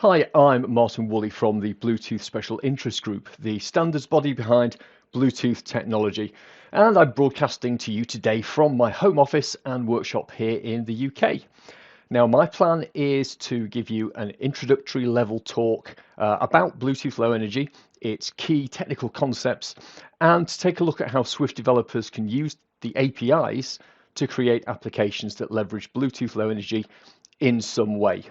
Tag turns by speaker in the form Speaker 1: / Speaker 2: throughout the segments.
Speaker 1: Hi, I'm Martin Woolley from the Bluetooth Special Interest Group, the standards body behind Bluetooth technology, and I'm broadcasting to you today from my home office and workshop here in the UK. Now, my plan is to give you an introductory level talk about Bluetooth Low Energy, its key technical concepts, and to take a look at how Swift developers can use the APIs to create applications that leverage Bluetooth Low Energy in some way.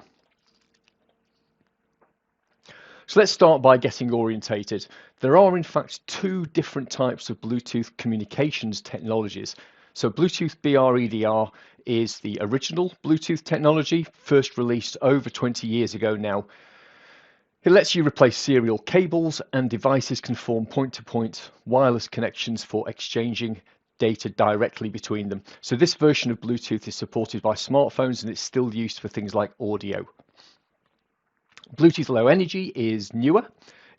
Speaker 1: So let's start by getting orientated. There are in fact two different types of Bluetooth communications technologies. So Bluetooth BR-EDR is the original Bluetooth technology, first released over 20 years ago now. It lets you replace serial cables, and devices can form point-to-point wireless connections for exchanging data directly between them. So this version of Bluetooth is supported by smartphones, and it's still used for things like audio. Bluetooth Low Energy is newer,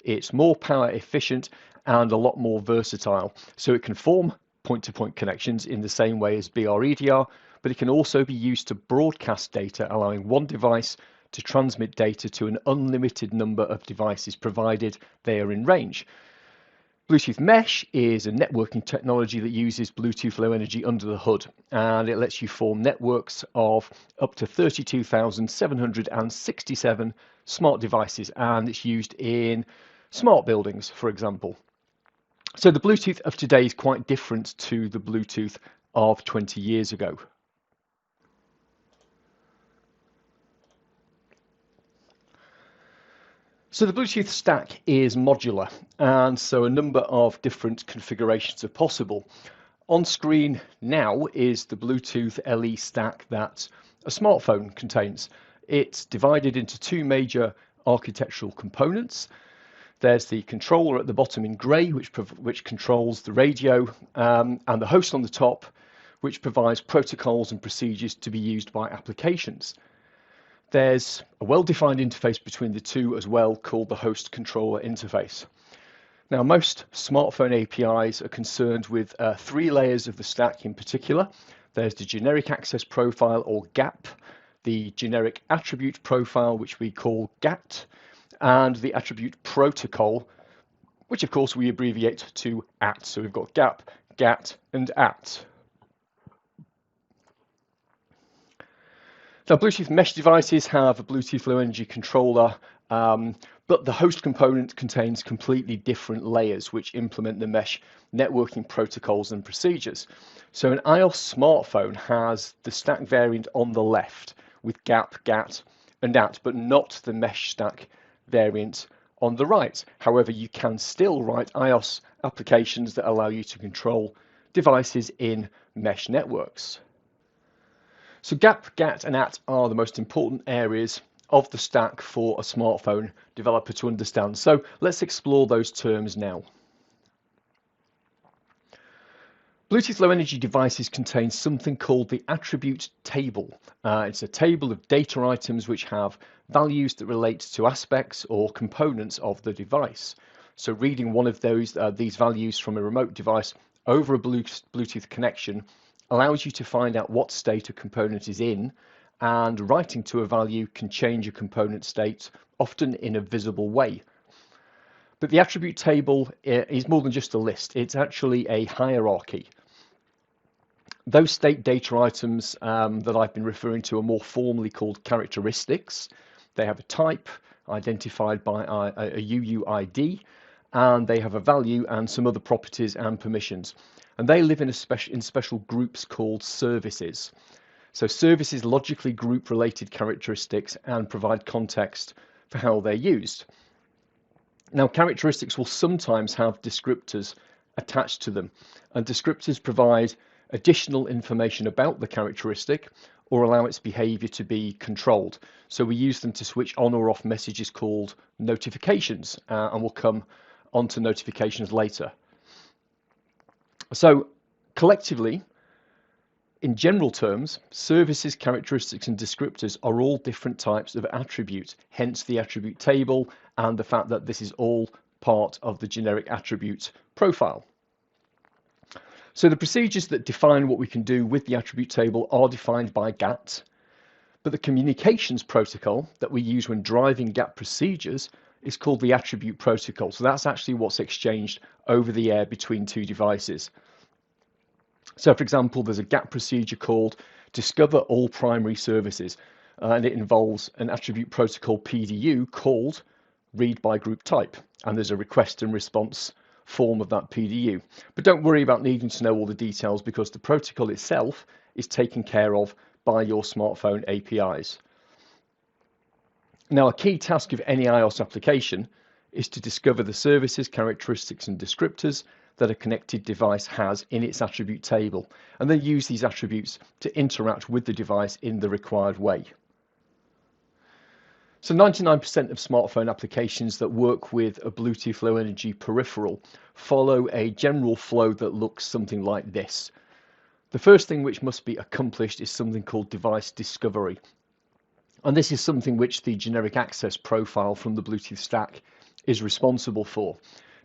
Speaker 1: it's more power efficient and a lot more versatile. So it can form point-to-point connections in the same way as BR-EDR, but it can also be used to broadcast data, allowing one device to transmit data to an unlimited number of devices, provided they are in range. Bluetooth Mesh is a networking technology that uses Bluetooth Low Energy under the hood, and it lets you form networks of up to 32,767 smart devices, and it's used in smart buildings, for example. So the Bluetooth of today is quite different to the Bluetooth of 20 years ago. So the Bluetooth stack is modular, and so a number of different configurations are possible. On screen now is the Bluetooth LE stack that a smartphone contains. It's divided into two major architectural components. There's the controller at the bottom in grey, which controls the radio, and the host on the top, which provides protocols and procedures to be used by applications. There's a well-defined interface between the two as well, called the host controller interface. Now, most smartphone APIs are concerned with three layers of the stack in particular. There's the generic access profile, or GAP, the generic attribute profile, which we call GAT, and the attribute protocol, which of course we abbreviate to AT. So we've got GAP, GAT, and AT. Now, Bluetooth mesh devices have a Bluetooth Low Energy controller, but the host component contains completely different layers which implement the mesh networking protocols and procedures. So an iOS smartphone has the stack variant on the left with GAP, GAT, and AT, but not the mesh stack variant on the right. However, you can still write iOS applications that allow you to control devices in mesh networks. So GAP, GAT, and AT are the most important areas of the stack for a smartphone developer to understand. So let's explore those terms now. Bluetooth Low Energy devices contain something called the attribute table. It's a table of data items which have values that relate to aspects or components of the device. So reading one of these values from a remote device over a Bluetooth connection allows you to find out what state a component is in, and writing to a value can change a component state, often in a visible way. But the attribute table is more than just a list. It's actually a hierarchy. Those state data items that I've been referring to are more formally called characteristics. They have a type identified by a UUID, and they have a value and some other properties and permissions. And they live in special groups called services. So services logically group related characteristics and provide context for how they're used. Now, characteristics will sometimes have descriptors attached to them, and descriptors provide additional information about the characteristic or allow its behavior to be controlled. So we use them to switch on or off messages called notifications, and we'll come onto notifications later. So collectively, in general terms, services, characteristics, and descriptors are all different types of attribute, hence the attribute table and the fact that this is all part of the generic attribute profile. So the procedures that define what we can do with the attribute table are defined by GAT, But the communications protocol that we use when driving GAP procedures is called the attribute protocol. So that's actually what's exchanged over the air between two devices. So for example, there's a GAP procedure called discover all primary services, and it involves an attribute protocol PDU called read by group type, and there's a request and response form of that PDU. But don't worry about needing to know all the details, because the protocol itself is taken care of by your smartphone APIs. Now, a key task of any iOS application is to discover the services, characteristics and descriptors that a connected device has in its attribute table, and then use these attributes to interact with the device in the required way. So 99% of smartphone applications that work with a Bluetooth Low Energy peripheral follow a general flow that looks something like this. The first thing which must be accomplished is something called device discovery. And this is something which the generic access profile from the Bluetooth stack is responsible for.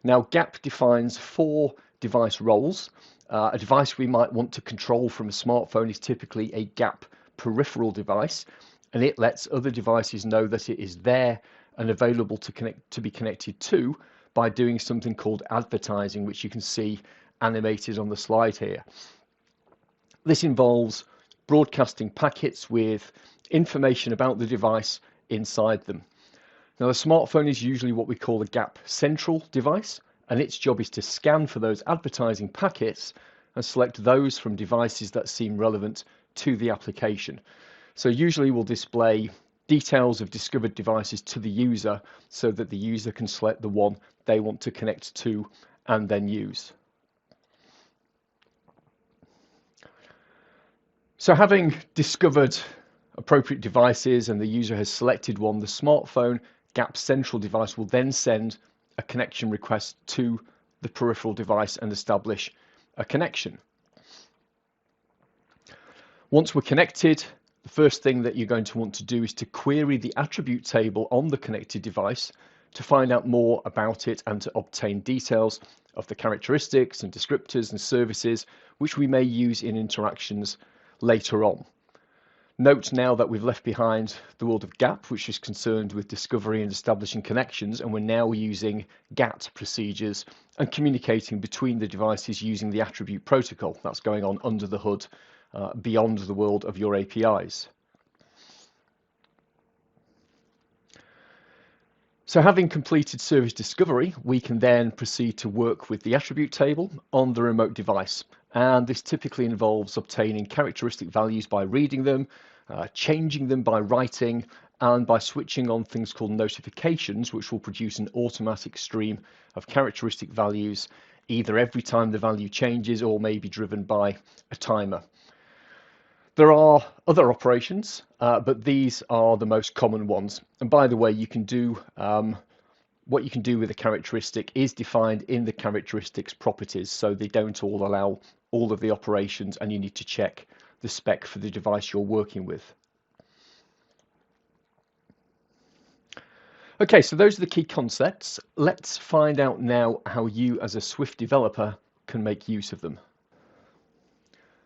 Speaker 1: Now, GAP defines 4 device roles. A device we might want to control from a smartphone is typically a GAP peripheral device, and it lets other devices know that it is there and available to be connected to by doing something called advertising, which you can see animated on the slide here. This involves broadcasting packets with information about the device inside them. Now, the smartphone is usually what we call a GAP central device, and its job is to scan for those advertising packets and select those from devices that seem relevant to the application. So usually we'll display details of discovered devices to the user so that the user can select the one they want to connect to and then use. So having discovered appropriate devices and the user has selected one, the smartphone GAP central device will then send a connection request to the peripheral device and establish a connection. Once we're connected, the first thing that you're going to want to do is to query the attribute table on the connected device to find out more about it and to obtain details of the characteristics and descriptors and services which we may use in interactions later on. Note now that we've left behind the world of GAP, which is concerned with discovery and establishing connections, and we're now using GATT procedures and communicating between the devices using the attribute protocol. That's going on under the hood, beyond the world of your APIs. So having completed service discovery, we can then proceed to work with the attribute table on the remote device. And this typically involves obtaining characteristic values by reading them, changing them by writing, and by switching on things called notifications, which will produce an automatic stream of characteristic values, either every time the value changes or may be driven by a timer. There are other operations, but these are the most common ones. And by the way, you can do what you can do with a characteristic is defined in the characteristics properties, so they don't all allow all of the operations, and you need to check the spec for the device you're working with. Okay, so those are the key concepts. Let's find out now how you as a Swift developer can make use of them.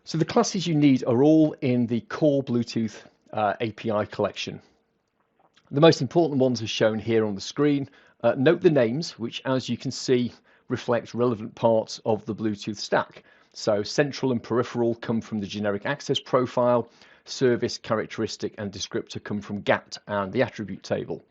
Speaker 1: So the classes you need are all in the core Bluetooth API collection. The most important ones are shown here on the screen. Note the names, which as you can see reflect relevant parts of the Bluetooth stack. So central and peripheral come from the generic access profile, service, characteristic and descriptor come from GATT and the attribute table.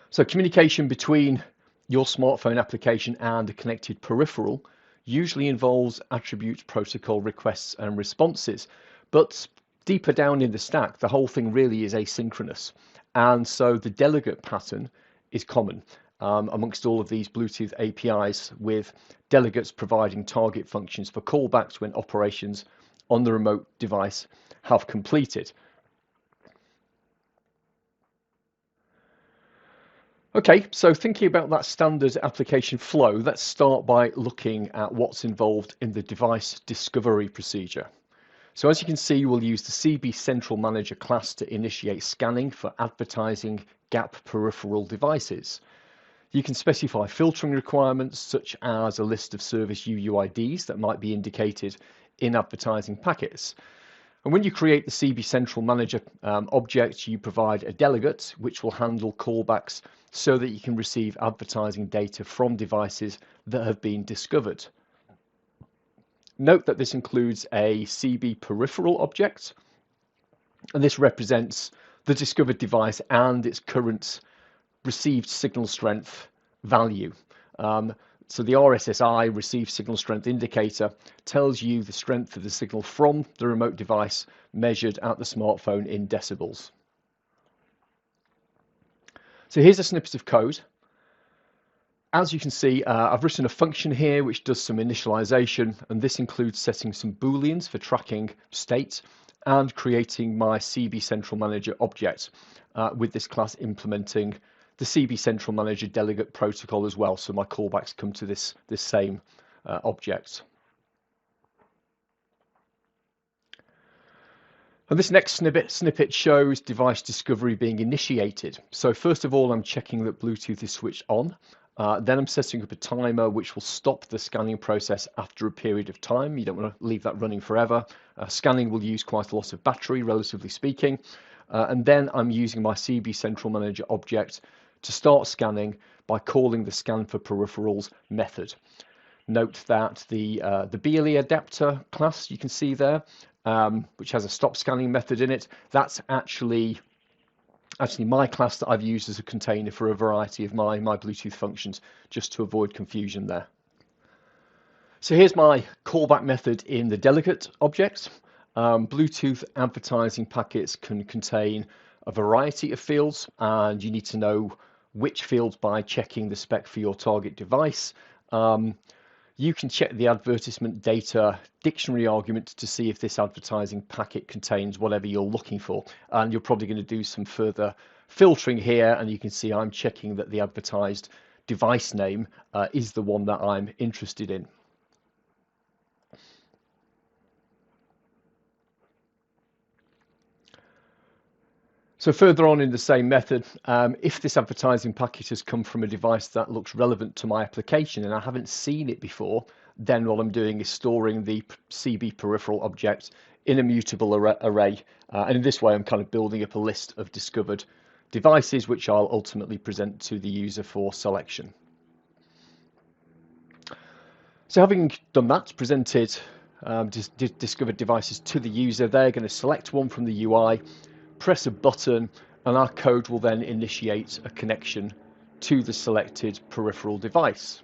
Speaker 1: So communication between your smartphone application and a connected peripheral usually involves attribute protocol requests and responses, but deeper down in the stack, the whole thing really is asynchronous. And so the delegate pattern is common amongst all of these Bluetooth APIs, with delegates providing target functions for callbacks when operations on the remote device have completed. Okay, so thinking about that standard application flow, let's start by looking at what's involved in the device discovery procedure. So as you can see, we'll use the CB Central Manager class to initiate scanning for advertising GAP peripheral devices. You can specify filtering requirements, such as a list of service UUIDs that might be indicated in advertising packets. And when you create the CB Central Manager object, you provide a delegate which will handle callbacks so that you can receive advertising data from devices that have been discovered. Note that this includes a CB peripheral object, and this represents the discovered device and its current received signal strength value. So the RSSI, received signal strength indicator, tells you the strength of the signal from the remote device measured at the smartphone in decibels. So here's a snippet of code. As you can see, I've written a function here which does some initialization, and this includes setting some booleans for tracking state and creating my CB Central Manager object with this class implementing the CB Central Manager delegate protocol as well. So my callbacks come to this same object. And this next snippet shows device discovery being initiated. So first of all, I'm checking that Bluetooth is switched on. Then I'm setting up a timer which will stop the scanning process after a period of time. You don't want to leave that running forever. Scanning will use quite a lot of battery, relatively speaking. And then I'm using my CB Central Manager object to start scanning by calling the scan for peripherals method. Note that the BLE adapter class you can see there, which has a stop scanning method in it, that's actually my class that I've used as a container for a variety of my Bluetooth functions, just to avoid confusion there. So here's my callback method in the delegate object. Bluetooth advertising packets can contain a variety of fields, and you need to know which fields by checking the spec for your target device. You can check the advertisement data dictionary argument to see if this advertising packet contains whatever you're looking for. And you're probably going to do some further filtering here, and you can see I'm checking that the advertised device name is the one that I'm interested in. So further on in the same method, if this advertising packet has come from a device that looks relevant to my application and I haven't seen it before, then what I'm doing is storing the CB peripheral object in a mutable array. And in this way, I'm kind of building up a list of discovered devices, which I'll ultimately present to the user for selection. So having done that, presented discovered devices to the user, they're going to select one from the UI, press a button, and our code will then initiate a connection to the selected peripheral device.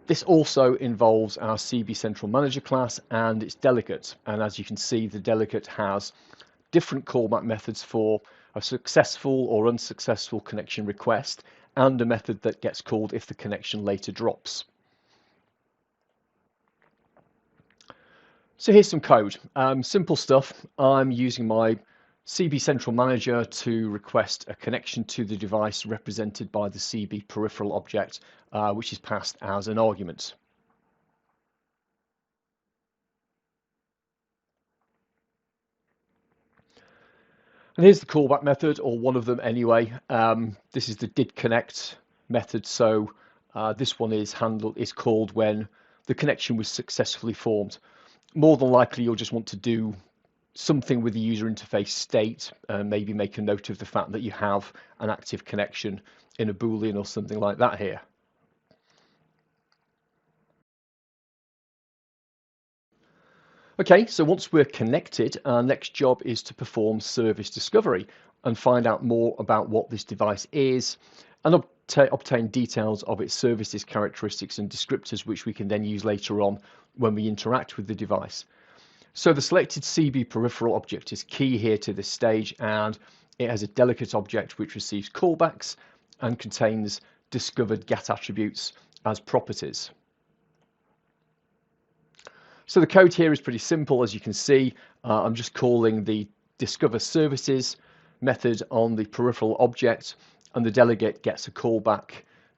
Speaker 1: This also involves our CB Central Manager class and its delegate. And as you can see, the delegate has different callback methods for a successful or unsuccessful connection request, and a method that gets called if the connection later drops. So here's some code, simple stuff. I'm using my CB Central Manager to request a connection to the device represented by the CB peripheral object, which is passed as an argument. And here's the callback method, or one of them anyway. This is the didConnect method. So this one is called when the connection was successfully formed. More than likely, you'll just want to do something with the user interface state, maybe make a note of the fact that you have an active connection in a Boolean or something like that here. Okay, so once we're connected, our next job is to perform service discovery and find out more about what this device is and obtain details of its services, characteristics and descriptors, which we can then use later on when we interact with the device. So the selected CB peripheral object is key here to this stage, and it has a delegate object which receives callbacks and contains discovered GAT attributes as properties. So the code here is pretty simple, as you can see. I'm just calling the discover services method on the peripheral object, and the delegate gets a callback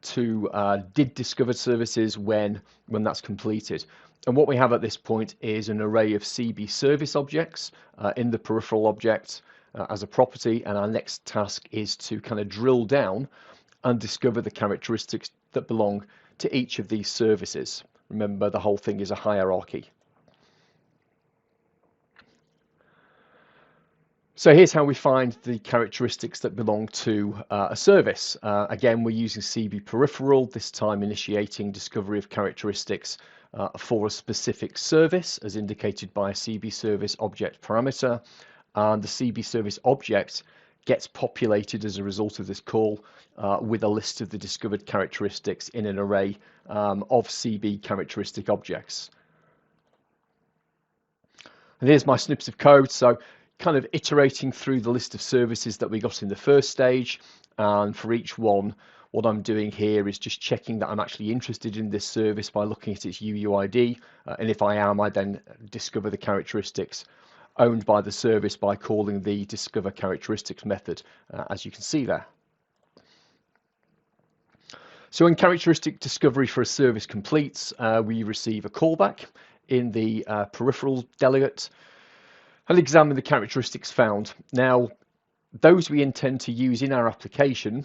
Speaker 1: to did discovered services when that's completed. And what we have at this point is an array of CB service objects in the peripheral object as a property, and our next task is to kind of drill down and discover the characteristics that belong to each of these services. Remember, the whole thing is a hierarchy. So here's how we find the characteristics that belong to a service. Again, we're using CB peripheral, this time initiating discovery of characteristics for a specific service, as indicated by a CB service object parameter. And the CB service object gets populated as a result of this call with a list of the discovered characteristics in an array of CB characteristic objects. And here's my snippet of code. So kind of iterating through the list of services that we got in the first stage. And for each one, what I'm doing here is just checking that I'm actually interested in this service by looking at its UUID. And if I am, I then discover the characteristics owned by the service by calling the discover characteristics method, as you can see there. So when characteristic discovery for a service completes, we receive a callback in the peripheral delegate and examine the characteristics found. Now, those we intend to use in our application,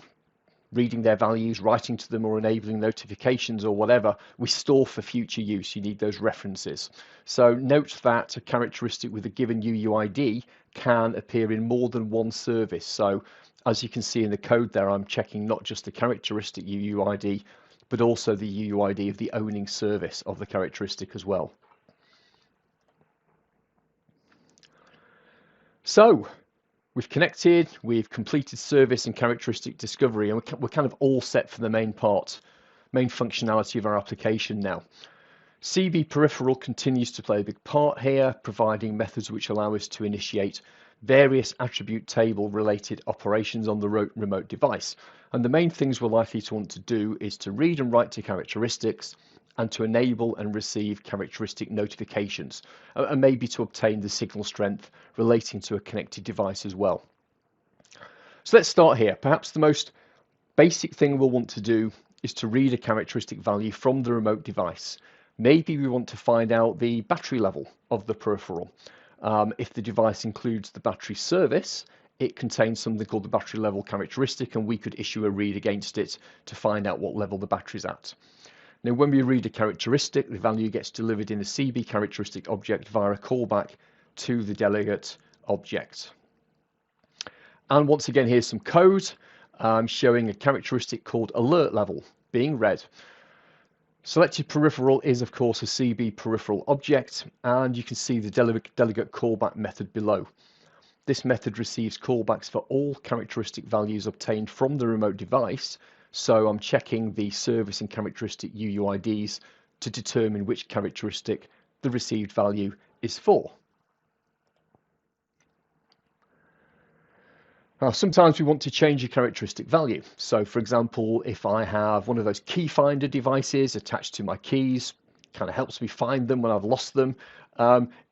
Speaker 1: reading their values, writing to them, or enabling notifications or whatever, we store for future use. You need those references. So note that a characteristic with a given UUID can appear in more than one service. So as you can see in the code there, I'm checking not just the characteristic UUID, but also the UUID of the owning service of the characteristic as well. So we've connected, we've completed service and characteristic discovery, and we're kind of all set for the main functionality of our application now. CB peripheral continues to play a big part here, providing methods which allow us to initiate various attribute table related operations on the remote device. And the main things we're likely to want to do is to read and write to characteristics, and to enable and receive characteristic notifications, and maybe to obtain the signal strength relating to a connected device as well. So let's start here. Perhaps the most basic thing we'll want to do is to read a characteristic value from the remote device. Maybe we want to find out the battery level of the peripheral. If the device includes the battery service, it contains something called the battery level characteristic, and we could issue a read against it to find out what level the battery's at. Now, when we read a characteristic, the value gets delivered in a CB characteristic object via a callback to the delegate object. And once again, here's some code showing a characteristic called alert level being read. Selected peripheral is, of course, a CB peripheral object, and you can see the delegate callback method below. This method receives callbacks for all characteristic values obtained from the remote device. So I'm checking the service and characteristic UUIDs to determine which characteristic the received value is for. Now, sometimes we want to change a characteristic value. So for example, if I have one of those key finder devices attached to my keys, kind of helps me find them when I've lost them,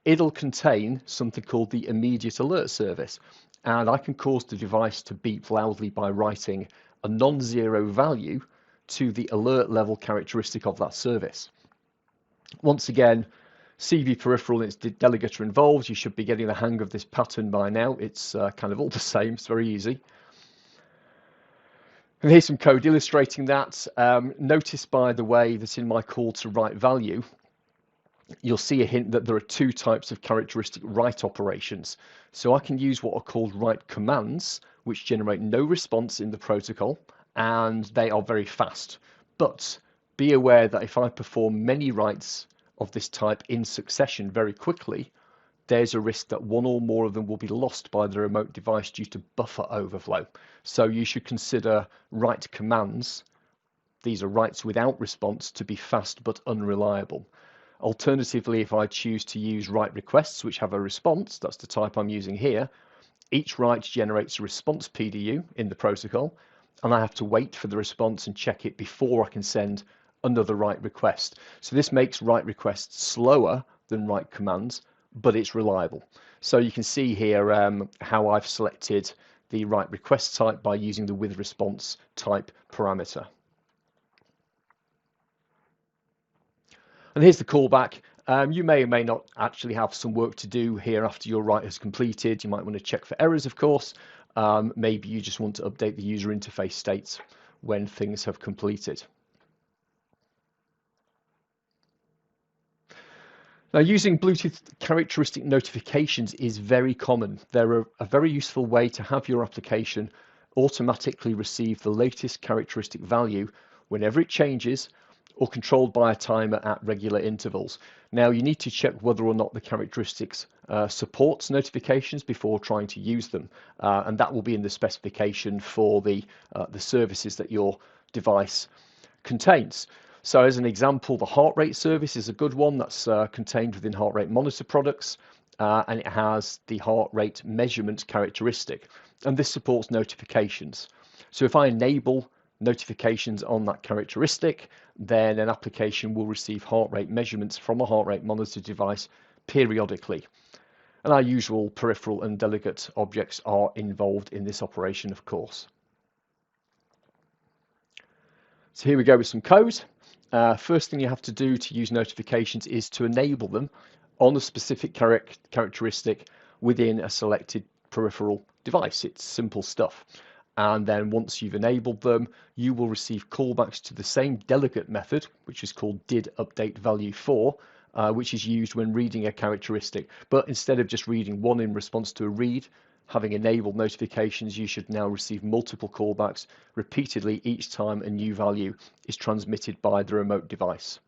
Speaker 1: it'll contain something called the immediate alert service. And I can cause the device to beep loudly by writing a non-zero value to the alert level characteristic of that service. Once again, CB peripheral and its delegate are involved. You should be getting the hang of this pattern by now. It's kind of all the same. It's very easy. And here's some code illustrating that. Notice, by the way, that in my call to write value, you'll see a hint that there are two types of characteristic write operations. So I can use what are called write commands, which generate no response in the protocol, and they are very fast. But be aware that if I perform many writes of this type in succession very quickly, there's a risk that one or more of them will be lost by the remote device due to buffer overflow. So you should consider write commands, these are writes without response, to be fast but unreliable. Alternatively, if I choose to use write requests which have a response, that's the type I'm using here, each write generates a response PDU in the protocol, and I have to wait for the response and check it before I can send another write request. So this makes write requests slower than write commands, but it's reliable. So you can see here how I've selected the write request type by using the with response type parameter. And here's the callback. You may or may not actually have some work to do here after your write has completed. You might want to check for errors, of course. Maybe you just want to update the user interface states when things have completed. Now, using Bluetooth characteristic notifications is very common. They're a very useful way to have your application automatically receive the latest characteristic value whenever it changes, or controlled by a timer at regular intervals. Now, you need to check whether or not the characteristics supports notifications before trying to use them, and that will be in the specification for the services that your device contains. So as an example, the heart rate service is a good one that's contained within heart rate monitor products, and it has the heart rate measurement characteristic, and this supports notifications. So if I enable notifications on that characteristic, then an application will receive heart rate measurements from a heart rate monitor device periodically. And our usual peripheral and delegate objects are involved in this operation, of course. So here we go with some code. First thing you have to do to use notifications is to enable them on a specific characteristic within a selected peripheral device. It's simple stuff. And then once you've enabled them, you will receive callbacks to the same delegate method, which is called did update value for, which is used when reading a characteristic. But instead of just reading one in response to a read, having enabled notifications, you should now receive multiple callbacks repeatedly each time a new value is transmitted by the remote device.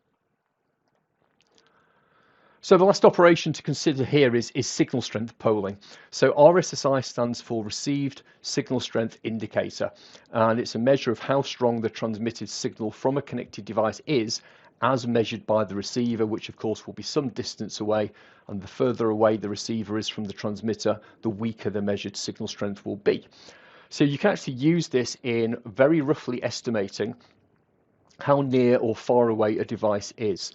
Speaker 1: So the last operation to consider here is signal strength polling. So RSSI stands for Received Signal Strength Indicator, and it's a measure of how strong the transmitted signal from a connected device is as measured by the receiver, which of course will be some distance away, and the further away the receiver is from the transmitter, the weaker the measured signal strength will be. So you can actually use this in very roughly estimating how near or far away a device is.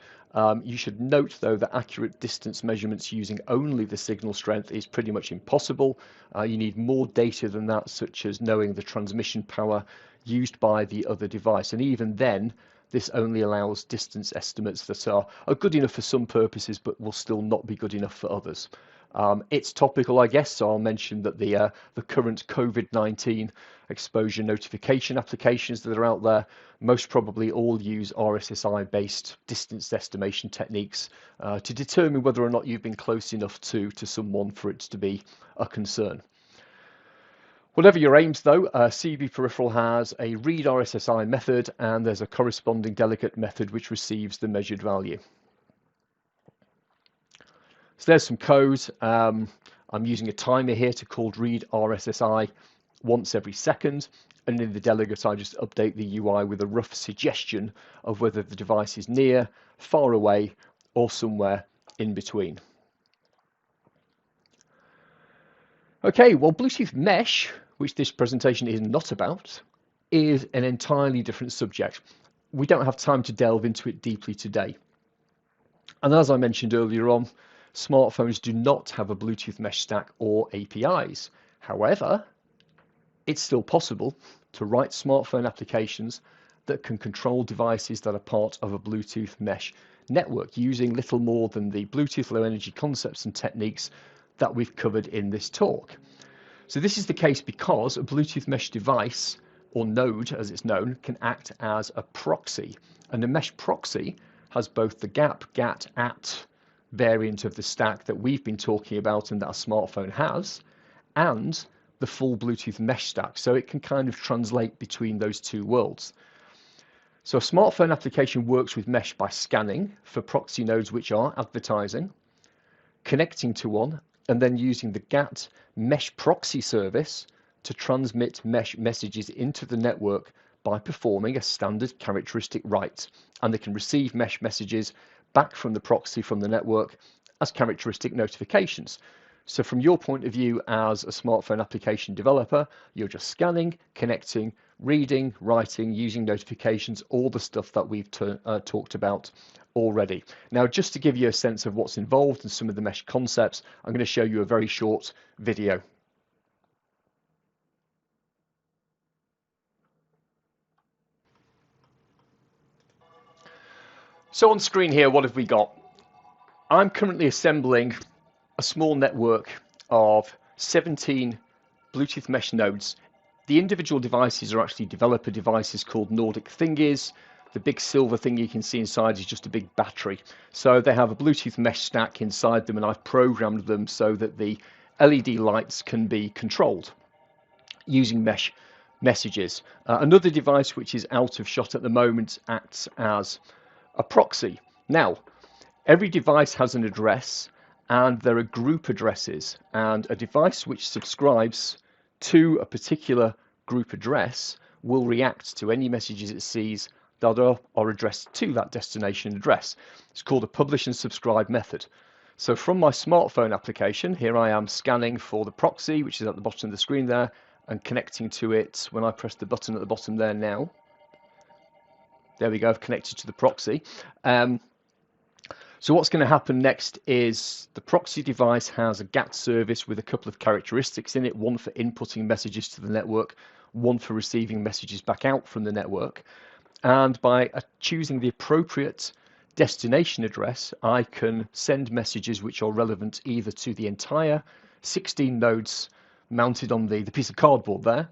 Speaker 1: You should note though that accurate distance measurements using only the signal strength is pretty much impossible. You need more data than that, such as knowing the transmission power used by the other device, and even then this only allows distance estimates that are good enough for some purposes but will still not be good enough for others. It's topical, I guess, so I'll mention that the current COVID-19 exposure notification applications that are out there most probably all use RSSI-based distance estimation techniques to determine whether or not you've been close enough to someone for it to be a concern. Whatever your aims though, CB Peripheral has a read RSSI method, and there's a corresponding delegate method which receives the measured value. So there's some code. I'm using a timer here to call read RSSI once every second, and in the delegate I just update the UI with a rough suggestion of whether the device is near, far away, or somewhere in between. Okay, well, Bluetooth Mesh, which this presentation is not about, is an entirely different subject. We don't have time to delve into it deeply today. And as I mentioned earlier on, smartphones do not have a Bluetooth mesh stack or APIs. However, it's still possible to write smartphone applications that can control devices that are part of a Bluetooth mesh network using little more than the Bluetooth low energy concepts and techniques that we've covered in this talk. So this is the case because a Bluetooth mesh device, or node as it's known, can act as a proxy, and a mesh proxy has both the GAP, GAT, AT variant of the stack that we've been talking about and that a smartphone has, and the full Bluetooth mesh stack, so it can kind of translate between those two worlds. So a smartphone application works with mesh by scanning for proxy nodes which are advertising, connecting to one, and then using the GAT mesh proxy service to transmit mesh messages into the network by performing a standard characteristic write, and they can receive mesh messages back from the proxy from the network as characteristic notifications. So from your point of view as a smartphone application developer, you're just scanning, connecting, reading, writing, using notifications, all the stuff that we've talked about already. Now, just to give you a sense of what's involved and some of the mesh concepts, I'm going to show you a very short video. So on screen here, what have we got? I'm currently assembling a small network of 17 Bluetooth mesh nodes. The individual devices are actually developer devices called Nordic Thingies. the big silver thing you can see inside is just a big battery. So they have a Bluetooth mesh stack inside them, and I've programmed them so that the LED lights can be controlled using mesh messages. Another device which is out of shot at the moment acts as a proxy. Now, every device has an address, and there are group addresses, and a device which subscribes to a particular group address will react to any messages it sees that are addressed to that destination address. It's called a publish and subscribe method. So from my smartphone application, here I am scanning for the proxy, which is at the bottom of the screen there, and connecting to it when I press the button at the bottom there now. There we go, I've connected to the proxy. So what's going to happen next is the proxy device has a GATT service with a couple of characteristics in it, one for inputting messages to the network, one for receiving messages back out from the network. And by choosing the appropriate destination address, I can send messages which are relevant either to the entire 16 nodes mounted on the piece of cardboard there,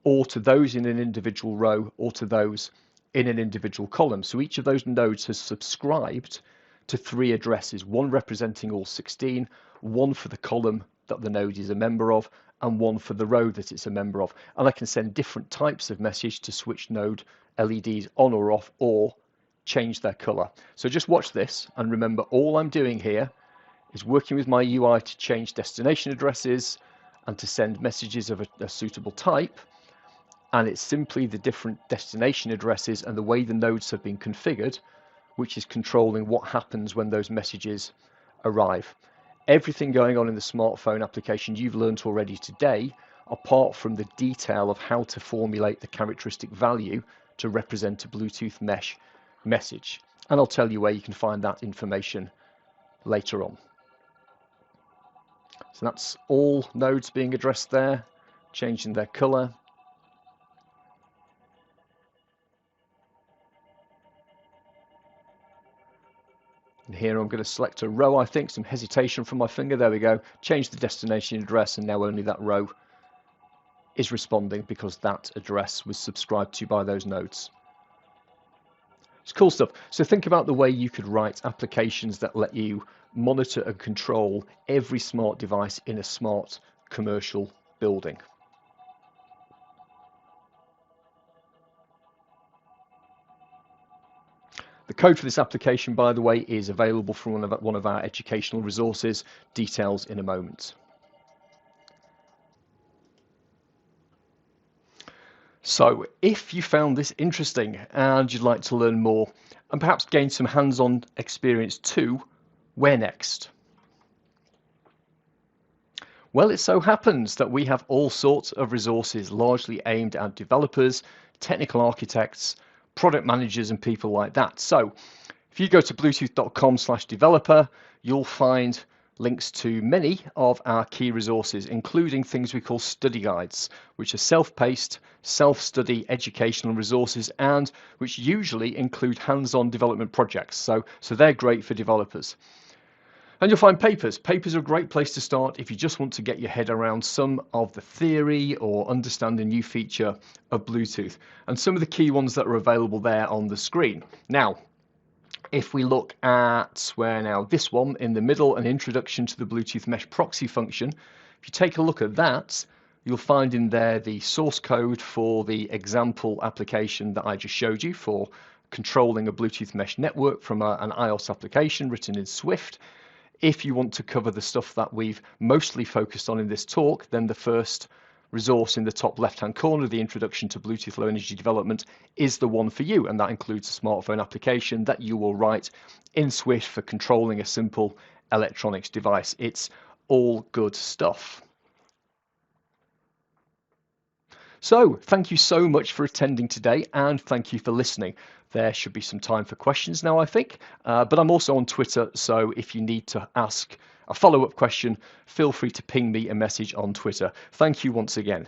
Speaker 1: or to those in an individual row, or to those in an individual column. So each of those nodes has subscribed to 3 addresses, one representing all 16, one for the column that the node is a member of, and one for the row that it's a member of. And I can send different types of message to switch node LEDs on or off, or change their color. So just watch this and remember, all I'm doing here is working with my UI to change destination addresses and to send messages of a suitable type. And it's simply the different destination addresses and the way the nodes have been configured which is controlling what happens when those messages arrive. Everything going on in the smartphone application you've learned already today, apart from the detail of how to formulate the characteristic value to represent a Bluetooth mesh message. And I'll tell you where you can find that information later on. So that's all nodes being addressed there, changing their color. And here I'm going to select a row, I think, some hesitation from my finger. There we go. Change the destination address, and now only that row is responding because that address was subscribed to by those nodes. It's cool stuff. So think about the way you could write applications that let you monitor and control every smart device in a smart commercial building. The code for this application, by the way, is available from one of our educational resources. Details in a moment. So if you found this interesting and you'd like to learn more and perhaps gain some hands-on experience too, where next? Well, it so happens that we have all sorts of resources largely aimed at developers, technical architects, product managers and people like that. So if you go to bluetooth.com/developer, you'll find links to many of our key resources, including things we call study guides, which are self-paced, self-study educational resources, and which usually include hands-on development projects. So they're great for developers. And you'll find papers. Papers are a great place to start if you just want to get your head around some of the theory or understand a new feature of Bluetooth. And some of the key ones that are available there on the screen. Now, if we look at this one in the middle, an introduction to the Bluetooth mesh proxy function. If you take a look at that, you'll find in there the source code for the example application that I just showed you for controlling a Bluetooth mesh network from an iOS application written in Swift. If you want to cover the stuff that we've mostly focused on in this talk, then the first resource in the top left-hand corner, the introduction to Bluetooth Low Energy Development, is the one for you, and that includes a smartphone application that you will write in Swift for controlling a simple electronics device. It's all good stuff. So thank you so much for attending today, and thank you for listening. There should be some time for questions now, I think, but I'm also on Twitter, so if you need to ask a follow-up question, feel free to ping me a message on Twitter. Thank you once again.